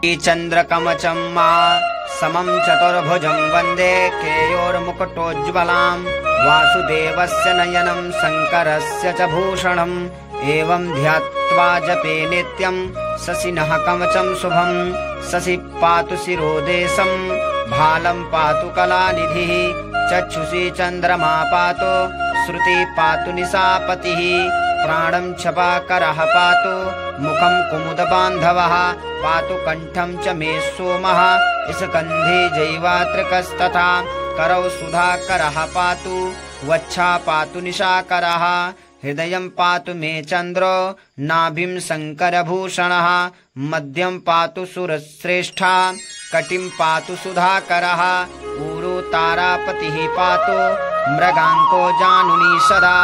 चन्द्रकमचं मा समं चतुर्भुजं वन्दे केयोर्मुकुटोज्ज्वलां वासुदेवस्य नयनं शङ्करस्य च भूषणम् एवं ध्यात्वा जपे नित्यं शशिनः कवचं शुभं शशि पातु शिरोदेशं भालं पातु कलानिधिः चक्षुषी चन्द्रमा पातु श्रुति पातु निशापतिः प्राणं छपाकरः पातु मुखं कुमुदबान्धवः पातु कण्ठं च मे सोमः स्कन्धे जैवात्रिकस्तथा करौ सुधाकरः पातु वच्छा पातु निशाकरः हृदयं पातु मे चन्द्रो नाभिं शङ्करभूषणः मध्यं पातु सुरश्रेष्ठा कटिं पातु सुधाकरः ऊरू तारापतिः पातु मृगाङ्को जानुनी सदा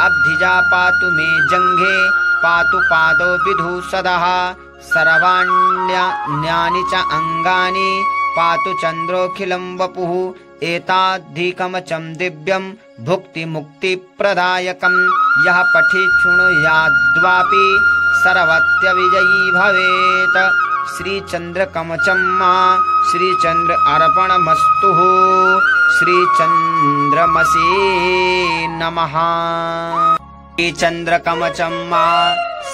अब्धिजा पातु मे जङ्घे पातु पादो विधूसदः सर्वाण्यन्यानि च अङ्गानि पातु चन्द्रोऽखिलं वपुः एताद्धिकमचं दिव्यं भुक्तिमुक्तिप्रदायकं यः पठेत् शृणुयाद्वापि सर्वत्यविजयी भवेत्। श्रीचन्द्रकवचं मा श्रीचन्द्र अर्पणमस्तु। श्रीचन्द्रमसे नमः। श्रीचन्द्रकवचं मा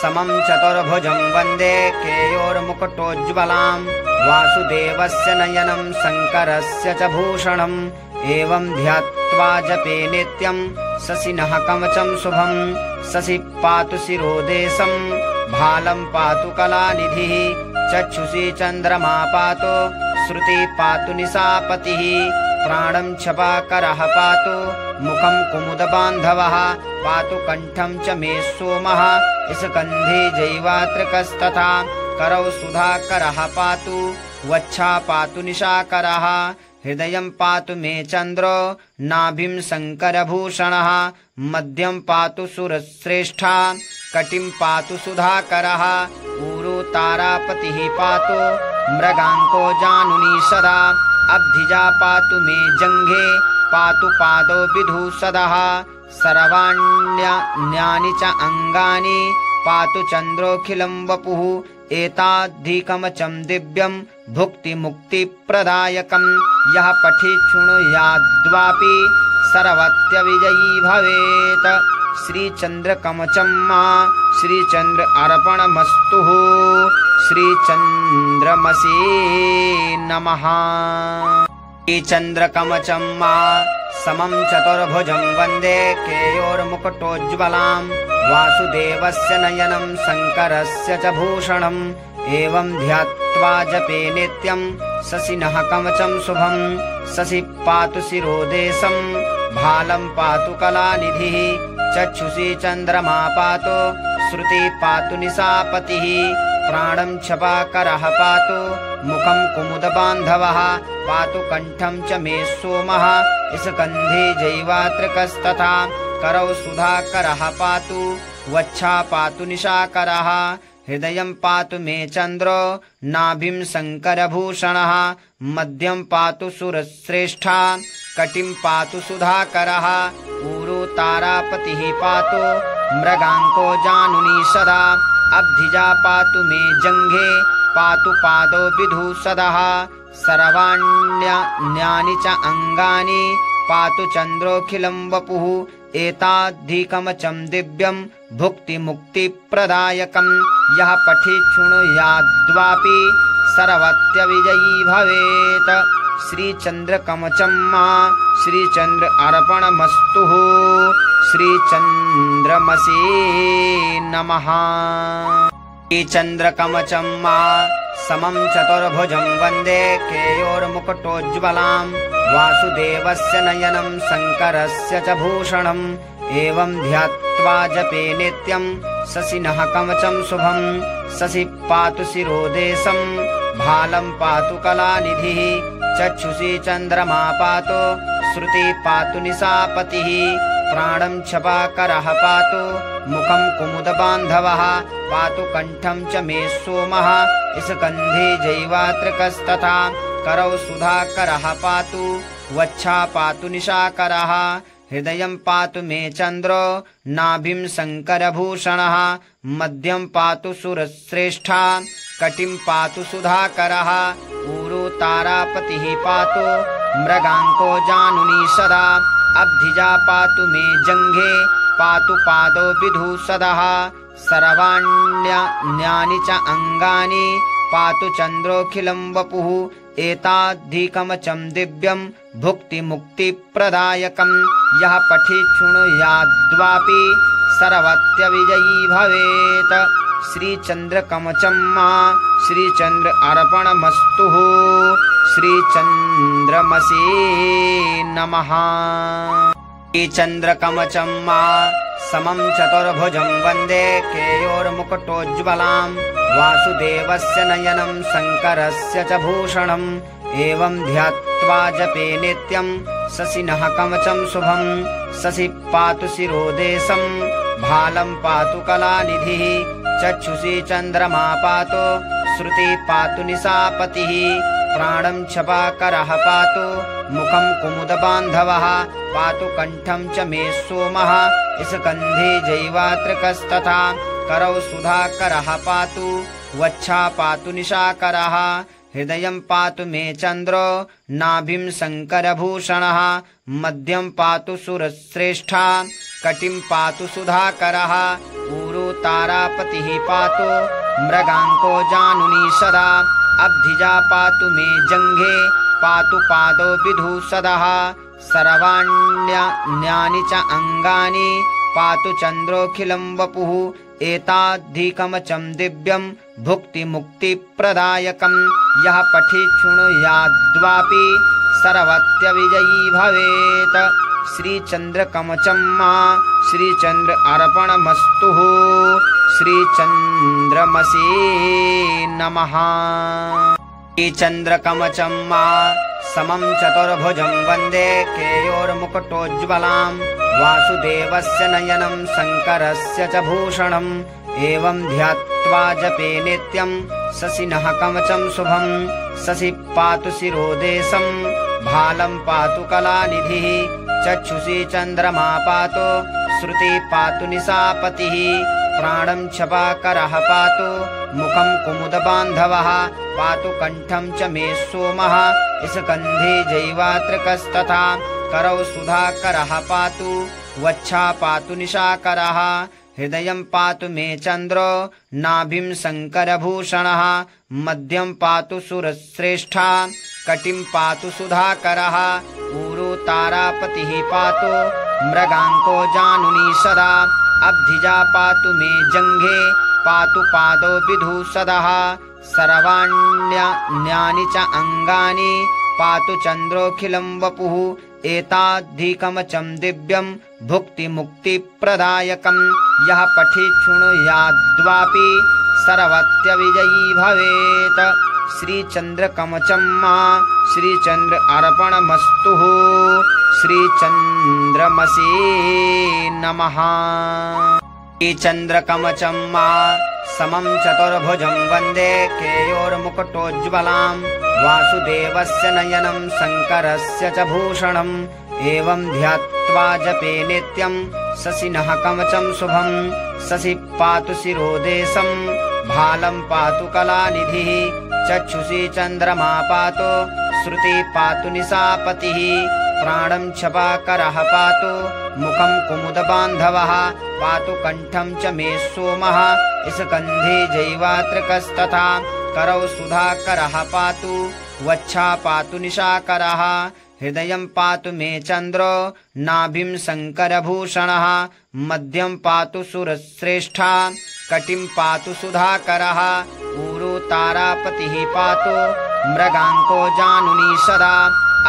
समं चतुर्भुजं वन्दे केयोर्मुकुटोज्ज्वलां वासुदेवस्य नयनं शङ्करस्य च भूषणम् एवं ध्यात्वा जपे नित्यं शशिनः कवचं शुभं शशि पातु शिरोदेशं भालं पातु कलानिधिः चक्षुषी चन्द्रमा पातु श्रुति पातु निशापतिः प्राणं छपाकरः पातु मुखं कुमुदबान्धवः पातु कण्ठं च मे सोमः स्कन्धे जैवात्रिकस्तथा करौ सुधाकरः पातु वच्छा पातु निशाकरः हृदयं पातु मे चन्द्रो नाभिं शङ्करभूषणः मध्यं पातु सुरश्रेष्ठा कटिं पातु सुधाकरः ऊरू तारापतिः पातु मृगाङ्को जानुनी सदा अब्धिजा पातु मे जङ्घे पातु पादो विधूसदः सर्वाण्यन्यानि च अङ्गानि पातु चन्द्रोऽखिलं वपुः एताद्धिकमचं दिव्यं भुक्तिमुक्तिप्रदायकं यः पठेत् शृणुयाद्वापि सर्वत्यविजयी भवेत्। श्रीचन्द्रकवचं मा श्रीचन्द्र अर्पणमस्तु। श्रीचन्द्रमसे नमः। श्रीचन्द्रकवचं मा समं चतुर्भुजं वन्दे केयोर्मुकुटोज्ज्वलां वासुदेवस्य नयनं शङ्करस्य च भूषणम् एवं ध्यात्वा जपे नित्यं शशिनः कवचं शुभं शशि पातु शिरोदेशं भालं पातु कलानिधिः चक्षुषी चन्द्रमा पातु श्रुति पातु निशापतिः प्राणं छपाकरः पातु मुखं कुमुदबान्धवः पातु कण्ठं च मे सोमः स्कन्धे जैवात्रिकस्तथा करौ सुधाकरः पातु वच्छा पातु निशाकरः हृदयं पातु मे चन्द्रो नाभिं शङ्करभूषणः मध्यं पातु सुरश्रेष्ठा कटिं पातु सुधाकरः ऊरू तारापतिः पातु मृगाङ्को जानुनी सदा अब्धिजा पातु मे जङ्घे पातु पादो विधूसदः सर्वाण्यन्यानि च अङ्गानि पातु चन्द्रोऽखिलं वपुः एताद्धिकमचं दिव्यं भुक्तिमुक्तिप्रदायकं यः पठेत् शृणुयाद्वापि सर्वत्यविजयी भवेत्। श्रीचन्द्रकवचं मा श्रीचन्द्र अर्पणमस्तु। श्रीचन्द्रमसे नमः। श्रीचन्द्रकवचं मा समं चतुर्भुजं वन्दे केयोर्मुकुटोज्ज्वलां वासुदेवस्य नयनं शङ्करस्य च भूषणम् एवं ध्यात्वा जपे नित्यं शशिनः कवचं शुभं शशि पातु शिरोदेशं भालं पातु कलानिधिः चक्षुषी चन्द्रमा पातु श्रुति पातु निशापतिः प्राणं छपाकरः पातु मुखं कुमुदबान्धवः पातु कण्ठं च मे सोमः स्कन्धे जैवात्रिकस्तथा करौ सुधाकरः पातु वच्छा पातु निशाकरः हृदयं पातु मे चन्द्रो नाभिं शङ्करभूषणः मध्यं पातु सुरश्रेष्ठा कटिं पातु सुधाकरः ऊरू तारापतिः पातु मृगाङ्को जानुनी सदा अब्धिजा पातु मे जङ्घे पातु पादो विधूसदः सर्वाण्यन्यानि च अङ्गानि पातु चन्द्रोऽखिलं वपुः एताद्धिकमचं दिव्यं भुक्तिमुक्तिप्रदायकं यः पठेत् शृणुयाद्वापि सर्वत्यविजयी भवेत्। श्रीचन्द्रकवचं मा श्रीचन्द्र अर्पणमस्तु। श्रीचन्द्रमसे नमः। श्रीचन्द्रकवचं मा समं चतुर्भुजं वन्दे केयोर्मुकुटोज्ज्वलां वासुदेवस्य नयनं शङ्करस्य च भूषणम् एवं ध्यात्वा जपे नित्यं शशिनः कवचं शुभं शशि पातु शिरोदेशं भालं पातु कलानिधिः चक्षुषी चन्द्रमा पातु श्रुति पातु निशापतिः प्राणं छपाकरः पातु मुखं कुमुदबान्धवः पातु कण्ठं च मे सोमः स्कन्धे जैवात्रिकस्तथा करौ सुधाकरः पातु वच्छा पातु निशाकरः हृदयं पातु मे चन्द्रो नाभिं शङ्करभूषणः मध्यं पातु सुरश्रेष्ठा कटिं पातु सुधाकरः ऊरू तारापतिः पातु मृगाङ्को जानुनी सदा अब्धिजा पातु मे जङ्घे पातु पादो विधूसदः सर्वाण्यन्यानि च अङ्गानि पातु चन्द्रोऽखिलं वपुः एताद्धिकमचं दिव्यं भुक्तिमुक्तिप्रदायकं यः पठेत् शृणुयाद्वापि सर्वत्यविजयी भवेत्। श्रीचन्द्रकवचं मा श्रीचन्द्र अर्पणमस्तु। श्रीचन्द्रमसे नमः। श्रीचन्द्रकवचं मा समं चतुर्भुजं वन्दे केयोर्मुकुटोज्ज्वलां वासुदेवस्य नयनं शङ्करस्य च भूषणम् एवं ध्यात्वा जपे नित्यं शशिनः कवचं शुभं शशि पातु शिरोदेशं भालं पातु कलानिधिः चक्षुषी चन्द्रमा पातु श्रुति पातु निशापतिः प्राणं छपाकरः पातु मुखं कुमुदबान्धवः पातु कण्ठं च मे सोमः स्कन्धे जैवात्रिकस्तथा करौ सुधाकरः पातु वच्छा पातु निशाकरः हृदयं पातु मे चन्द्रो नाभिं शङ्करभूषणः मध्यं पातु सुरश्रेष्ठा कटिं पातु सुधाकरः ऊरू तारापतिः पातु मृगाङ्को जानुनी सदा अब्धिजा पातु मे जङ्घे पातु पादो विधूसदः सर्वाण्यन्यानि च अङ्गानि पातु चन्द्रोऽखिलं वपुः एताद्धिकमचं दिव्यं भुक्तिमुक्तिप्रदायकं यः पठेत् शृणुयाद्वापि सर्वत्यविजयी भवेत्। श्रीचन्द्रकवचं मा श्रीचन्द्र अर्पणमस्तु। श्रीचन्द्रमसे नमः। श्रीचन्द्रकवचं मा समं चतुर्भुजं वन्दे केयोर्मुकुटोज्ज्वलां वासुदेवस्य नयनं शङ्करस्य च भूषणम् एवं ध्यात्वा जपे नित्यं शशिनः कवचं शुभं शशि पातु शिरोदेशं भालं पातु कलानिधिः चक्षुषी चन्द्रमा पातु श्रुति पातु निशापतिः प्राणं छपाकरः पातु मुखं कुमुदबान्धवः पातु कण्ठं च मे सोमः स्कन्धे जैवात्रिकस्तथा करौ सुधाकरः पातु वच्छा पातु निशाकरः हृदयं पातु मे चन्द्रो नाभिं शङ्करभूषणः मध्यं पातु सुरश्रेष्ठा कटिं पातु सुधाकरः ऊरू तारापतिः पातु मृगाङ्को जानुनी सदा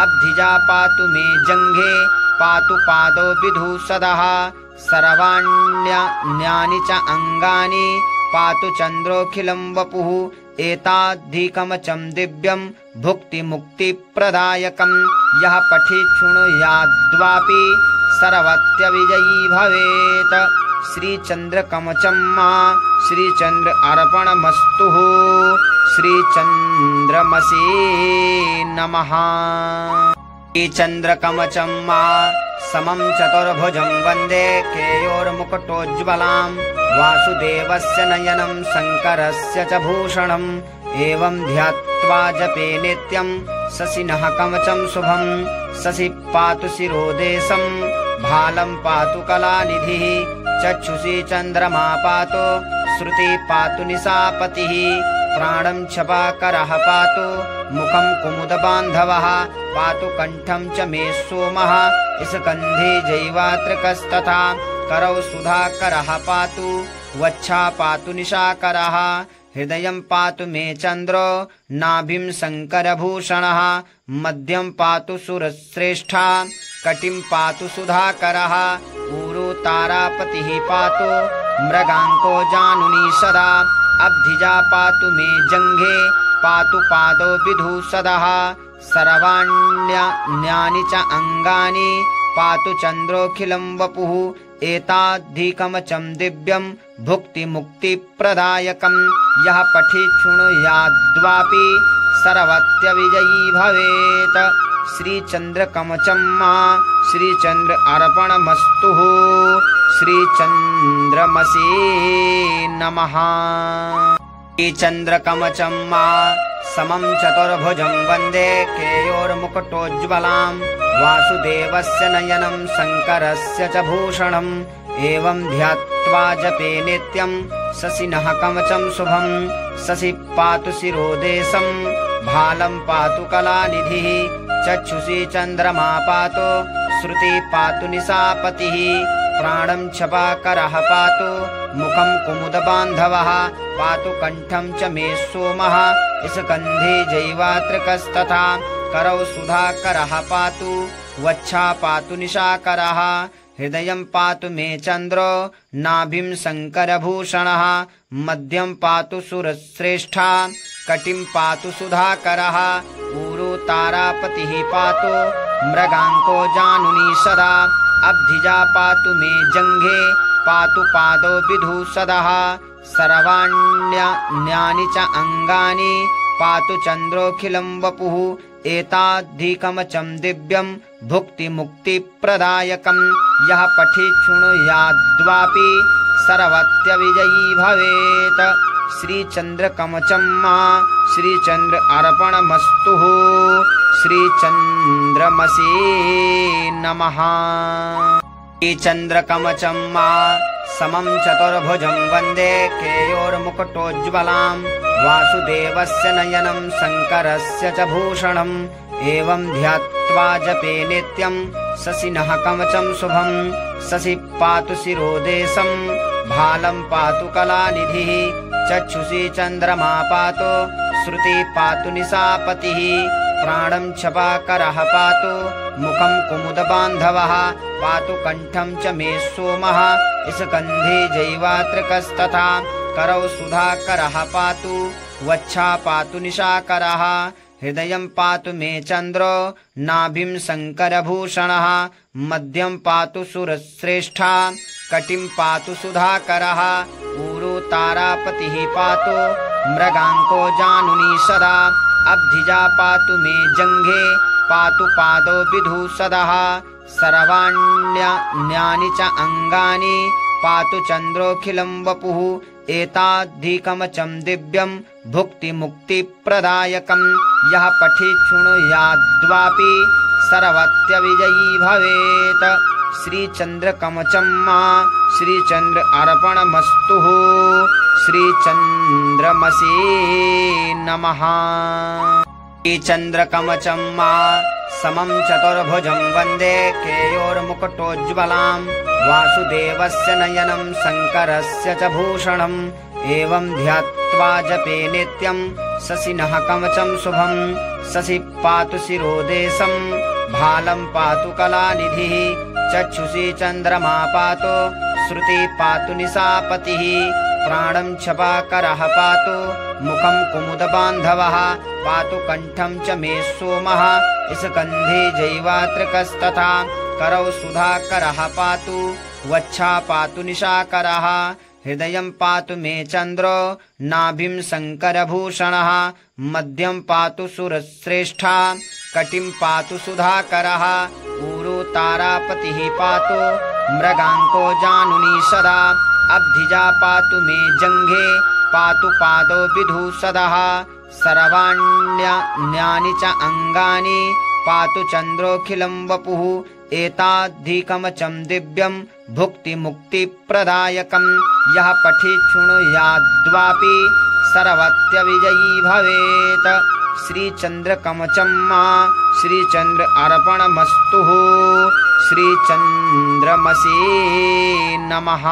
अब्धिजा पातु मे जङ्घे पातु पादो विधूसदः सर्वाण्यन्यानि च अङ्गानि पातु चन्द्रोऽखिलं वपुः एताद्धिकमचं दिव्यं भुक्तिमुक्तिप्रदायकं यः पठेत् शृणुयाद्वापि सर्वत्यविजयी भवेत्। श्रीचन्द्रकवचं मा श्रीचन्द्र अर्पणमस्तु। श्रीचन्द्रमसे नमः। श्रीचन्द्रकवचं मा समं चतुर्भुजं वन्दे केयोर्मुकुटोज्ज्वलां वासुदेवस्य नयनं शङ्करस्य च भूषणम् एवं ध्यात्वा जपे नित्यं शशिनः कवचं शुभं शशि पातु शिरोदेशं भालं पातु कलानिधिः चक्षुषी चन्द्रमा पातु श्रुति पातु निशापतिः प्राणं छपाकरः पातु मुखं कुमुदबान्धवः पातु कण्ठं च मे सोमः स्कन्धे जैवात्रिकस्तथा करौ सुधाकरः पातु वच्छा पातु निशाकरः हृदयं पातु मे चन्द्रो नाभिं शङ्करभूषणः मध्यं पातु सुरश्रेष्ठा कटिं पातु सुधाकरः ऊरो तारापतिः पातु मृगाङ्को जानुनी सदा अब्धिजा पातु मे जङ्घे पातु पादौ विधूसदः सर्वाण्यन्यानि च अङ्गानि पातु चन्द्रोऽखिलं वपुः एताद्धिकवचं दिव्यं भुक्तिमुक्तिप्रदायकं यः पठेत् शृणुयाद्वापि सर्वत्यविजयी भवेत् श्रीचन्द्रकवचं मा श्रीचन्द्र अर्पणमस्तु श्रीचन्द्रमसे नमः। श्रीचन्द्रकवचं मा समं चतुर्भुजं वन्दे केयोर्मुकुटोज्ज्वलां वासुदेवस्य नयनं शङ्करस्य च भूषणम् एवं ध्यात्वा जपे नित्यं शशिनः कवचं शुभं शशि पातु शिरोदेशं भालं पातु कलानिधिः चक्षुषी चन्द्रमा पातु श्रुति पातु निशापतिः प्राणं छपाकरः पातु मुखं कुमुदबान्धवः पातु कण्ठं च मे सोमः स्कन्धे जैवात्रिकस्तथा करौ सुधाकरः पातु वच्छा पातु निशाकरः हृदयं पातु मे चन्द्रो नाभिं शङ्करभूषणः मध्यं पातु सुरश्रेष्ठा कटिं पातु सुधाकरः ऊरो तारापतिः पातु मृगाङ्को जानुनी सदा अब्धिजा पातु मे जङ्घे पातु पादौ विधूसदः सर्वाण्यन्यानि च अङ्गानि पातु चन्द्रोऽखिलं वपुः एताद्धिकवचं दिव्यं भुक्तिमुक्तिप्रदायकं यः पठेत् शृणुयाद्वापि सर्वत्यविजयी भवेत् श्रीचन्द्रकवचं मा श्रीचन्द्र अर्पणमस्तु श्रीचन्द्रमसे नमः। श्रीचन्द्रकवचं मा समं चतुर्भुजं वन्दे केयोर्मुकुटोज्ज्वलां वासुदेवस्य नयनं शङ्करस्य च भूषणम् एवं ध्यात्वा जपे नित्यं शशिनः कवचं शुभं शशि पातु शिरोदेशं भालं पातु कलानिधिः चक्षुषी चन्द्रमा पातु श्रुति पातु निशापतिः प्राणं छपाकरः पातु मुखं कुमुदबान्धवः पातु कण्ठं च मे सोमः स्कन्धे जैवात्रिकस्तथा करौ सुधाकरः पातु वच्छा पातु निशाकरः हृदयं पातु मे चन्द्रो नाभिं शङ्करभूषणः मध्यं पातु सुरश्रेष्ठा कटिं पातु सुधाकरः ऊरो तारापतिः पातु मृगाङ्को जानुनी सदा अब्धिजा पातु मे जङ्घे पातु पादौ विधूसदः सर्वाण्यन्यानि च अङ्गानि पातु चन्द्रोऽखिलं वपुः एताद्धिकवचं दिव्यं भुक्तिमुक्तिप्रदायकं यः पठेत् शृणुयाद्वापि सर्वत्यविजयी भवेत् श्रीचन्द्रकवचं मा श्रीचन्द्र अर्पणमस्तु श्रीचन्द्रमसे नमः। श्रीचन्द्रकवचं मा समं चतुर्भुजं वन्दे केयोर्मुकुटोज्ज्वलां वासुदेवस्य नयनं शङ्करस्य च भूषणम् एवं ध्यात्वा जपे नित्यं शशिनः कवचं शुभं शशि पातु शिरोदेशं भालं पातु कलानिधिः चक्षुषी चन्द्रमा पातु श्रुति पातु निशापतिः प्राणं छपाकरः पातु मुखं कुमुदबान्धवः पातु कण्ठं च मे सोमः स्कन्धे जैवात्रिकस्तथा करौ सुधाकरः पातु वच्छा पातु निशाकरः हृदयं पातु मे चन्द्रो नाभिं शङ्करभूषणः मध्यं पातु सुरश्रेष्ठा कटिं पातु सुधाकरः ऊरो तारापतिः पातु मृगाङ्को जानुनी सदा अब्धिजा पातु मे जङ्घे पातु पादौ विधूसदः सर्वाण्यन्यानि च अङ्गानि पातु चन्द्रोऽखिलं वपुः एताद्धिकमचं दिव्यं भुक्तिमुक्तिप्रदायकं यः पठेत् शृणुयाद्वापि सर्वत्यविजयी भवेत् श्रीचन्द्रकवचं मा श्रीचन्द्र अर्पणमस्तु श्रीचन्द्रमसे नमः।